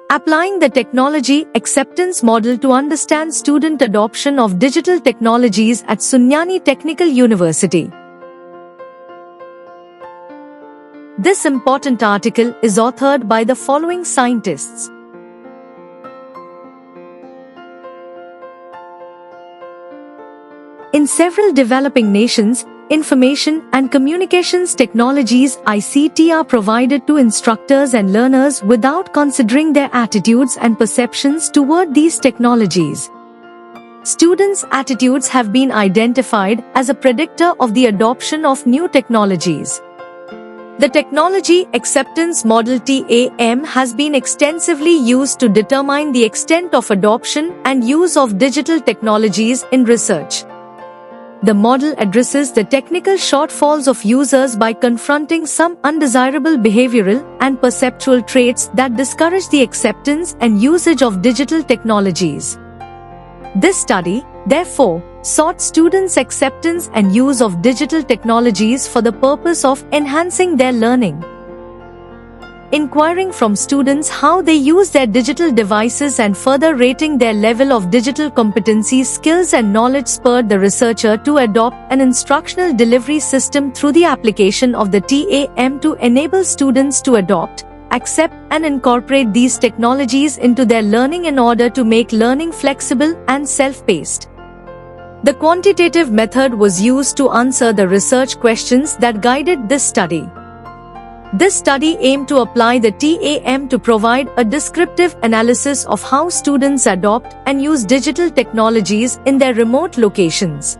Applying the technology acceptance model to understand student adoption of digital technologies at Sunyani Technical University. This important article is authored by the following scientists. In several developing nations, information and communications technologies (ICT) are provided to instructors and learners without considering their attitudes and perceptions toward these technologies. Students' attitudes have been identified as a predictor of the adoption of new technologies. The Technology Acceptance Model (TAM) has been extensively used to determine the extent of adoption and use of digital technologies in research. The model addresses the technical shortfalls of users by confronting some undesirable behavioral and perceptual traits that discourage the acceptance and usage of digital technologies. This study, therefore, sought students' acceptance and use of digital technologies for the purpose of enhancing their learning. Inquiring from students how they use their digital devices and further rating their level of digital competency, skills and knowledge spurred the researcher to adopt an instructional delivery system through the application of the TAM to enable students to adopt, accept and incorporate these technologies into their learning in order to make learning flexible and self-paced. The quantitative method was used to answer the research questions that guided this study. This study aimed to apply the TAM to provide a descriptive analysis of how students adopt and use digital technologies in their remote locations.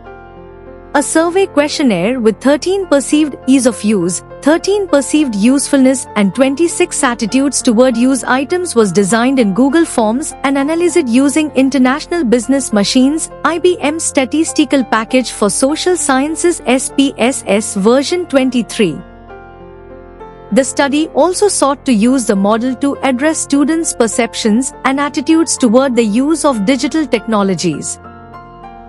A survey questionnaire with 13 perceived ease of use, 13 perceived usefulness and 26 attitudes toward use items was designed in Google Forms and analyzed using International Business Machines, IBM Statistical Package for Social Sciences SPSS version 23. The study also sought to use the model to address students' perceptions and attitudes toward the use of digital technologies.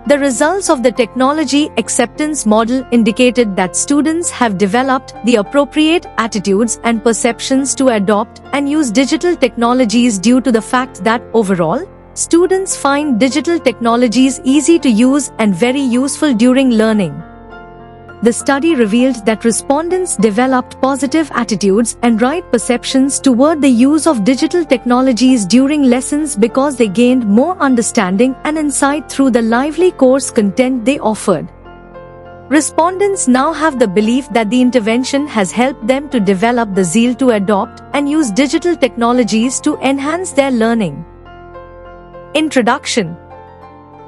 The results of the Technology Acceptance Model indicated that students have developed the appropriate attitudes and perceptions to adopt and use digital technologies due to the fact that, overall, students find digital technologies easy to use and very useful during learning. The study revealed that respondents developed positive attitudes and right perceptions toward the use of digital technologies during lessons because they gained more understanding and insight through the lively course content they offered. Respondents now have the belief that the intervention has helped them to develop the zeal to adopt and use digital technologies to enhance their learning. Introduction.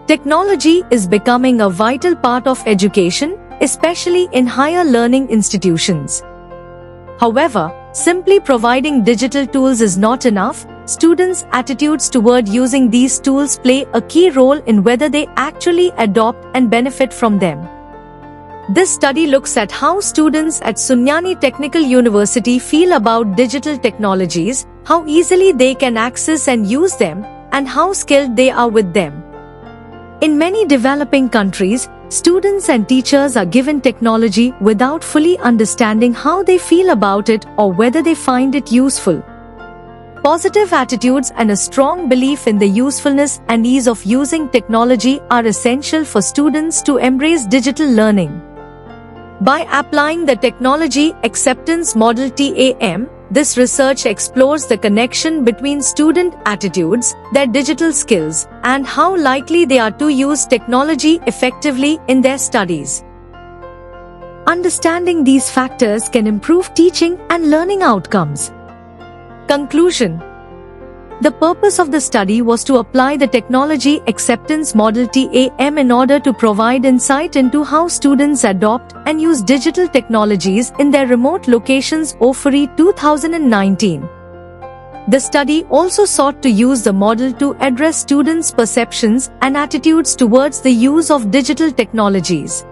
Technology is becoming a vital part of education, especially in higher learning institutions. However, simply providing digital tools is not enough. Students' attitudes toward using these tools play a key role in whether they actually adopt and benefit from them. This study looks at how students at Sunyani Technical University feel about digital technologies, how easily they can access and use them, and how skilled they are with them. In many developing countries, students and teachers are given technology without fully understanding how they feel about it or whether they find it useful. Positive attitudes and a strong belief in the usefulness and ease of using technology are essential for students to embrace digital learning. By applying the Technology Acceptance Model (TAM), this research explores the connection between student attitudes, their digital skills, and how likely they are to use technology effectively in their studies. Understanding these factors can improve teaching and learning outcomes. Conclusion. The purpose of the study was to apply the Technology Acceptance Model (TAM) in order to provide insight into how students adopt and use digital technologies in their remote locations. OFERI 2019. The study also sought to use the model to address students' perceptions and attitudes towards the use of digital technologies.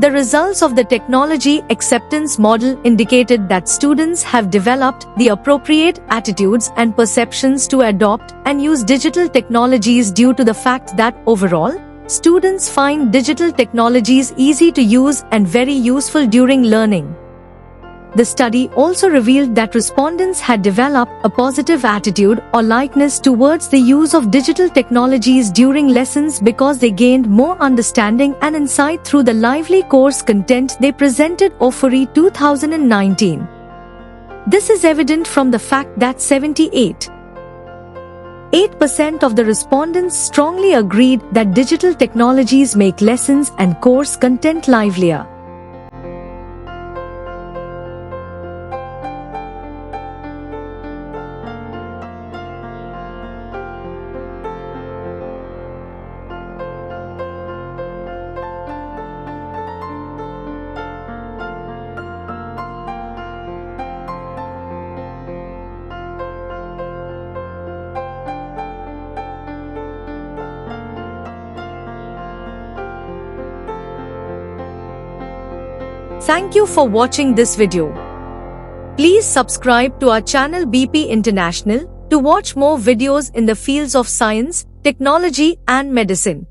The results of the Technology Acceptance Model indicated that students have developed the appropriate attitudes and perceptions to adopt and use digital technologies due to the fact that, overall, students find digital technologies easy to use and very useful during learning. The study also revealed that respondents had developed a positive attitude or likeness towards the use of digital technologies during lessons because they gained more understanding and insight through the lively course content they presented. OFORI 2019. This is evident from the fact that 78% of the respondents strongly agreed that digital technologies make lessons and course content livelier. Thank you for watching this video. Please subscribe to our channel BP International to watch more videos in the fields of science, technology and medicine.